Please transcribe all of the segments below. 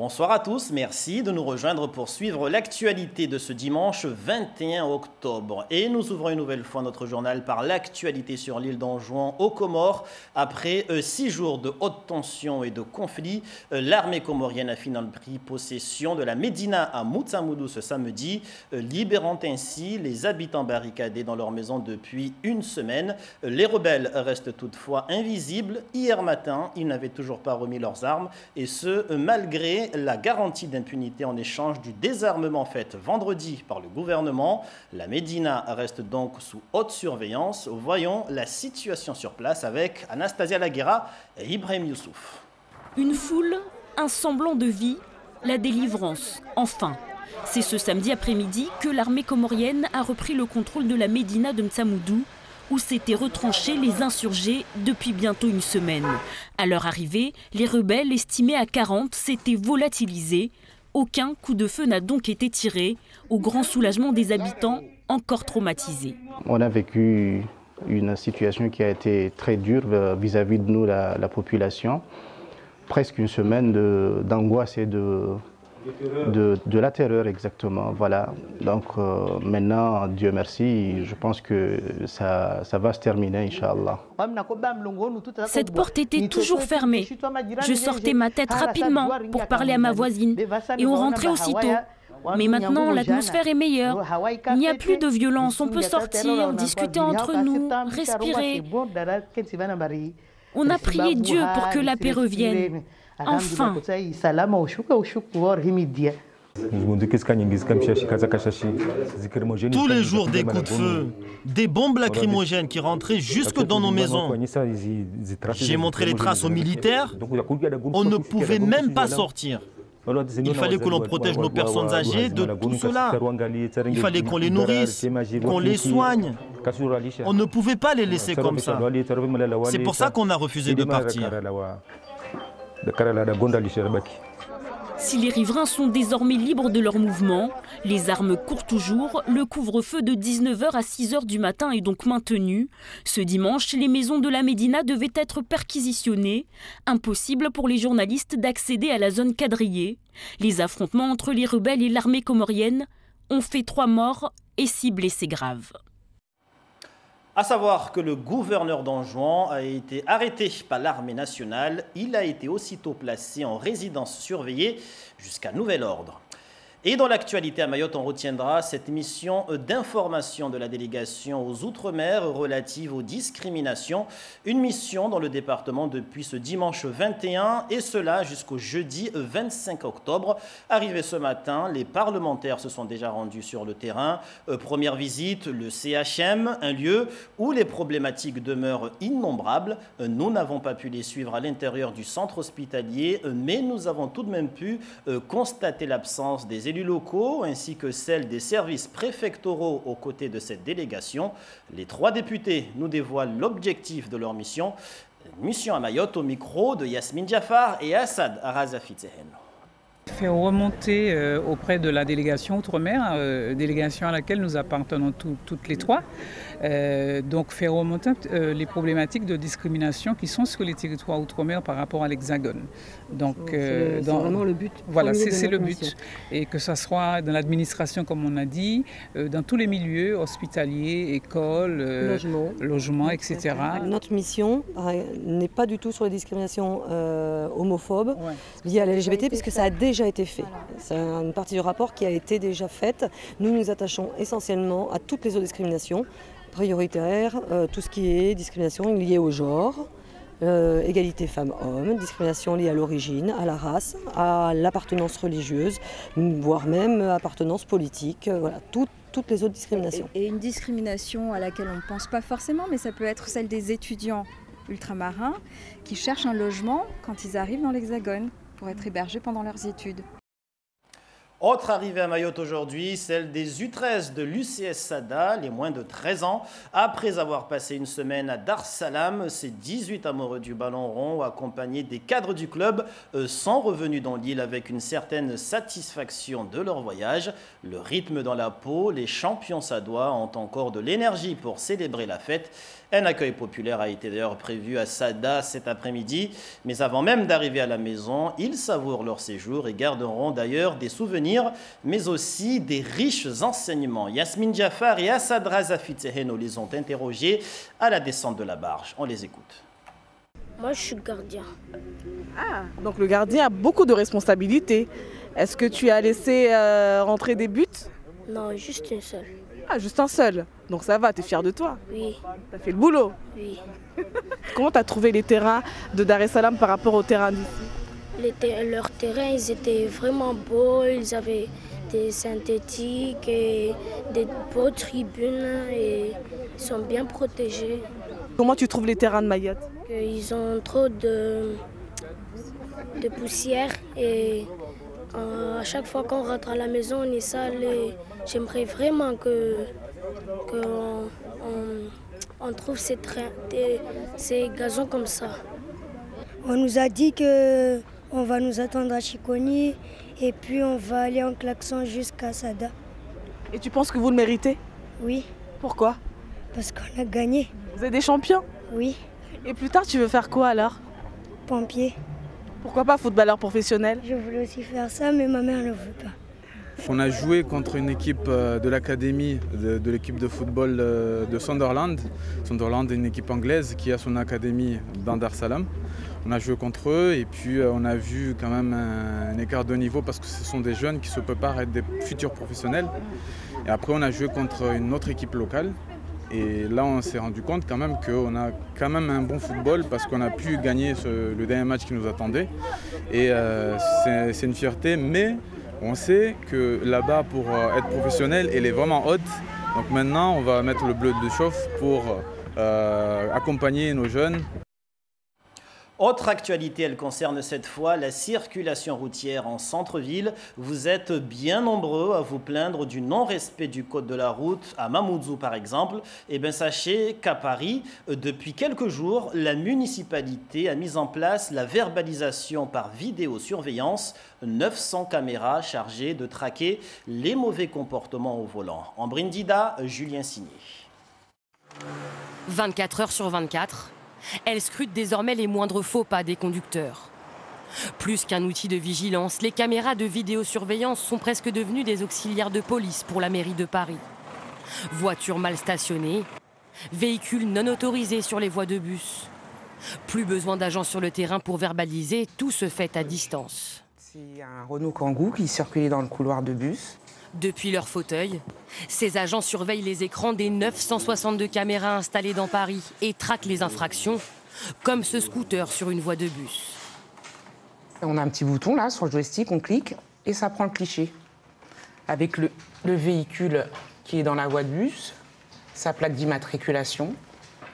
Bonsoir à tous, merci de nous rejoindre pour suivre l'actualité de ce dimanche 21 octobre. Et nous ouvrons une nouvelle fois notre journal par l'actualité sur l'île d'Anjouan aux Comores. Après 6 jours de haute tension et de conflits, l'armée comorienne a finalement pris possession de la Médina à Moutsamoudou ce samedi, libérant ainsi les habitants barricadés dans leur maison depuis une semaine. Les rebelles restent toutefois invisibles. Hier matin, ils n'avaient toujours pas remis leurs armes, et ce, malgré la garantie d'impunité en échange du désarmement fait vendredi par le gouvernement. La Médina reste donc sous haute surveillance. Voyons la situation sur place avec Anastasia Laguera et Ibrahim Youssouf. Une foule, un semblant de vie, la délivrance, enfin. C'est ce samedi après-midi que l'armée comorienne a repris le contrôle de la Médina de Moutsamoudou, où s'étaient retranchés les insurgés depuis bientôt une semaine. À leur arrivée, les rebelles, estimés à 40, s'étaient volatilisés. Aucun coup de feu n'a donc été tiré, au grand soulagement des habitants encore traumatisés. On a vécu une situation qui a été très dure vis-à-vis de nous, la population. Presque une semaine d'angoisse et de la terreur, exactement. Voilà. Donc maintenant, Dieu merci, je pense que ça va se terminer, Inch'Allah. Cette porte était toujours fermée. Je sortais ma tête rapidement pour parler à ma voisine et on rentrait aussitôt. Mais maintenant, l'atmosphère est meilleure. Il n'y a plus de violence, on peut sortir, discuter entre nous, respirer. On a prié Dieu pour que la paix revienne. Enfin. Tous les jours des coups de feu, des bombes lacrymogènes qui rentraient jusque dans nos maisons. J'ai montré les traces aux militaires, on ne pouvait même pas sortir. Il fallait que l'on protège nos personnes âgées de tout cela. Il fallait qu'on les nourrisse, qu'on les soigne. On ne pouvait pas les laisser comme ça. C'est pour ça qu'on a refusé de partir. Si les riverains sont désormais libres de leur mouvement, les armes courent toujours, le couvre-feu de 19h à 6h du matin est donc maintenu. Ce dimanche, les maisons de la Médina devaient être perquisitionnées. Impossible pour les journalistes d'accéder à la zone quadrillée. Les affrontements entre les rebelles et l'armée comorienne ont fait 3 morts et 6 blessés graves. À savoir que le gouverneur d'Anjouan a été arrêté par l'armée nationale. Il a été aussitôt placé en résidence surveillée jusqu'à nouvel ordre. Et dans l'actualité à Mayotte, on retiendra cette mission d'information de la délégation aux Outre-mer relative aux discriminations. Une mission dans le département depuis ce dimanche 21 et cela jusqu'au jeudi 25 octobre. Arrivé ce matin, les parlementaires se sont déjà rendus sur le terrain. Première visite, le CHM, un lieu où les problématiques demeurent innombrables. Nous n'avons pas pu les suivre à l'intérieur du centre hospitalier, mais nous avons tout de même pu constater l'absence des élus locaux ainsi que celle des services préfectoraux aux côtés de cette délégation. Les 3 députés nous dévoilent l'objectif de leur mission. Mission à Mayotte au micro de Yasmine Diafar et Assad Arazafitsehen. Faire remonter auprès de la délégation Outre-mer, délégation à laquelle nous appartenons toutes les 3, donc faire remonter les problématiques de discrimination qui sont sur les territoires Outre-mer par rapport à l'Hexagone. Donc c'est vraiment le but. Voilà, c'est le but. Et que ça soit dans l'administration, comme on a dit, dans tous les milieux, hospitaliers, écoles, logements, etc. Notre mission n'est pas du tout sur les discriminations homophobes liées à la LGBT, puisque ça a déjà été fait. C'est une partie du rapport qui a été déjà faite. Nous nous attachons essentiellement à toutes les autres discriminations prioritaires, tout ce qui est discrimination liée au genre, égalité femmes-hommes, discrimination liée à l'origine, à la race, à l'appartenance religieuse, voire même appartenance politique, voilà, toutes les autres discriminations. Et une discrimination à laquelle on ne pense pas forcément, mais ça peut être celle des étudiants ultramarins qui cherchent un logement quand ils arrivent dans l'Hexagone pour être hébergés pendant leurs études. Autre arrivée à Mayotte aujourd'hui, celle des U13 de l'UCS Sada, les moins de 13 ans. Après avoir passé une semaine à Dar Salam, ces 18 amoureux du ballon rond, accompagnés des cadres du club, sont revenus dans l'île avec une certaine satisfaction de leur voyage. Le rythme dans la peau, les champions sadois ont encore de l'énergie pour célébrer la fête. Un accueil populaire a été d'ailleurs prévu à Sada cet après-midi. Mais avant même d'arriver à la maison, ils savourent leur séjour et garderont d'ailleurs des souvenirs, mais aussi des riches enseignements. Yasmine Jafar et Assad Razafit Seheno les ont interrogés à la descente de la barge. On les écoute. Moi, je suis gardien. Ah, donc le gardien a beaucoup de responsabilités. Est-ce que tu as laissé rentrer des buts? Non, juste une seule. Ah, juste un seul. Donc ça va, t'es fier de toi? Oui. T'as fait le boulot? Oui. Comment t'as trouvé les terrains de Dar es Salaam par rapport aux terrains d'ici? Leurs terrains, ils étaient vraiment beaux. Ils avaient des synthétiques et des beaux tribunes et ils sont bien protégés. Comment tu trouves les terrains de Mayotte? Ils ont trop de poussière et à chaque fois qu'on rentre à la maison, on est sale et j'aimerais vraiment qu'on trouve ces gazons comme ça. On nous a dit qu'on va nous attendre à Chiconi et puis on va aller en klaxon jusqu'à Sada. Et tu penses que vous le méritez? Oui. Pourquoi? Parce qu'on a gagné. Vous êtes des champions? Oui. Et plus tard, tu veux faire quoi alors? Pompier. Pourquoi pas footballeur professionnel? Je voulais aussi faire ça, mais ma mère ne veut pas. On a joué contre une équipe de l'académie de l'équipe de football de Sunderland. Sunderland est une équipe anglaise qui a son académie dans Dar Salam. On a joué contre eux et puis on a vu quand même un écart de niveau parce que ce sont des jeunes qui se préparent à être des futurs professionnels. Et après on a joué contre une autre équipe locale. Et là, on s'est rendu compte quand même qu'on a quand même un bon football parce qu'on a pu gagner le dernier match qui nous attendait. Et c'est une fierté, mais on sait que là-bas, pour être professionnel, elle est vraiment haute. Donc maintenant, on va mettre le bleu de chauffe pour accompagner nos jeunes. Autre actualité, elle concerne cette fois la circulation routière en centre-ville. Vous êtes bien nombreux à vous plaindre du non-respect du code de la route à Mamoudzou par exemple. Eh bien sachez qu'à Paris, depuis quelques jours, la municipalité a mis en place la verbalisation par vidéosurveillance. 900 caméras chargées de traquer les mauvais comportements au volant. En Brindida, Julien Signé. 24 heures sur 24. Elle scrute désormais les moindres faux pas des conducteurs. Plus qu'un outil de vigilance, les caméras de vidéosurveillance sont presque devenues des auxiliaires de police pour la mairie de Paris. Voitures mal stationnées, véhicules non autorisés sur les voies de bus. Plus besoin d'agents sur le terrain pour verbaliser, tout se fait à distance. C'est un Renault Kangoo qui circulait dans le couloir de bus. Depuis leur fauteuil, ces agents surveillent les écrans des 962 caméras installées dans Paris et traquent les infractions, comme ce scooter sur une voie de bus. On a un petit bouton là sur le joystick, on clique et ça prend le cliché. Avec le véhicule qui est dans la voie de bus, sa plaque d'immatriculation.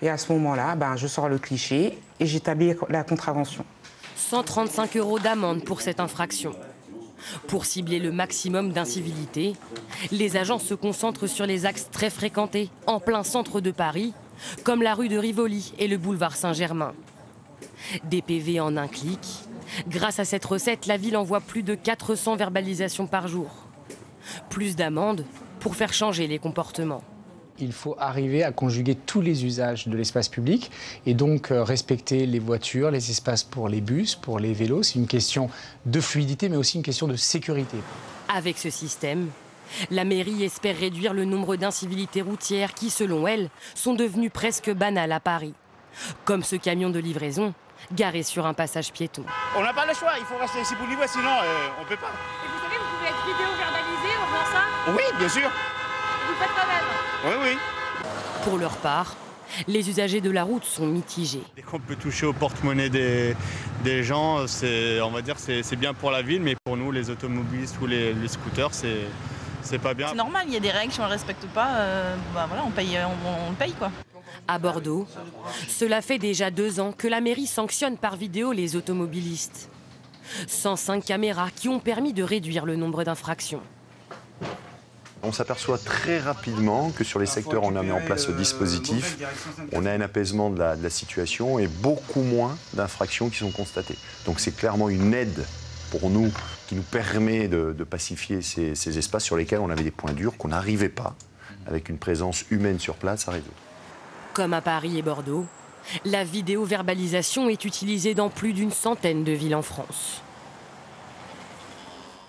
Et à ce moment-là, je sors le cliché et j'établis la contravention. 135 € d'amende pour cette infraction. Pour cibler le maximum d'incivilité, les agents se concentrent sur les axes très fréquentés, en plein centre de Paris, comme la rue de Rivoli et le boulevard Saint-Germain. Des PV en un clic. Grâce à cette recette, la ville envoie plus de 400 verbalisations par jour. Plus d'amendes pour faire changer les comportements. Il faut arriver à conjuguer tous les usages de l'espace public et donc respecter les voitures, les espaces pour les bus, pour les vélos. C'est une question de fluidité mais aussi une question de sécurité. Avec ce système, la mairie espère réduire le nombre d'incivilités routières qui, selon elle, sont devenues presque banales à Paris. Comme ce camion de livraison garé sur un passage piéton. On n'a pas le choix, il faut rester ici pour livrer, sinon on ne peut pas. Et vous savez, vous pouvez être vidéo-verbalisé en faisant ça? Oui, bien sûr. Vous le faites quand même? Oui. Pour leur part, les usagers de la route sont mitigés. Dès qu'on peut toucher au porte-monnaie des gens, on va dire c'est bien pour la ville, mais pour nous, les automobilistes ou les scooters, c'est pas bien. C'est normal, il y a des règles, si on ne les respecte pas, on paye quoi. À Bordeaux, cela fait déjà 2 ans que la mairie sanctionne par vidéo les automobilistes. 105 caméras qui ont permis de réduire le nombre d'infractions. On s'aperçoit très rapidement que sur les secteurs où on a mis en place ce dispositif, on a un apaisement de la situation et beaucoup moins d'infractions qui sont constatées. Donc c'est clairement une aide pour nous qui nous permet de pacifier ces espaces sur lesquels on avait des points durs qu'on n'arrivait pas, avec une présence humaine sur place, à résoudre. Comme à Paris et Bordeaux, la vidéo-verbalisation est utilisée dans plus d'une centaine de villes en France.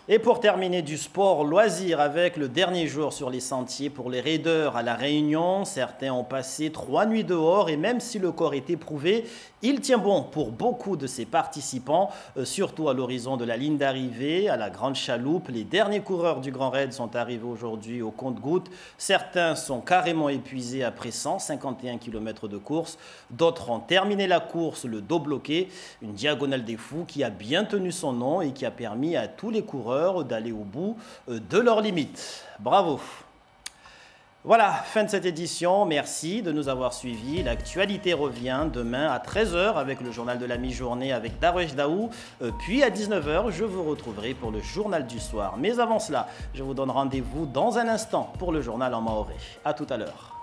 Et pour terminer, du sport loisir avec le dernier jour sur les sentiers pour les raiders à La Réunion. Certains ont passé 3 nuits dehors et même si le corps est éprouvé, il tient bon pour beaucoup de ses participants, surtout à l'horizon de la ligne d'arrivée, à la Grande Chaloupe. Les derniers coureurs du Grand Raid sont arrivés aujourd'hui au compte-gouttes. Certains sont carrément épuisés après 151 km de course. D'autres ont terminé la course le dos bloqué, une diagonale des fous qui a bien tenu son nom et qui a permis à tous les coureurs d'aller au bout de leurs limites. Bravo! Voilà, fin de cette édition. Merci de nous avoir suivis. L'actualité revient demain à 13h avec le journal de la mi-journée avec Darwesh Daou. Puis à 19h, je vous retrouverai pour le journal du soir. Mais avant cela, je vous donne rendez-vous dans un instant pour le journal en maoré. À tout à l'heure.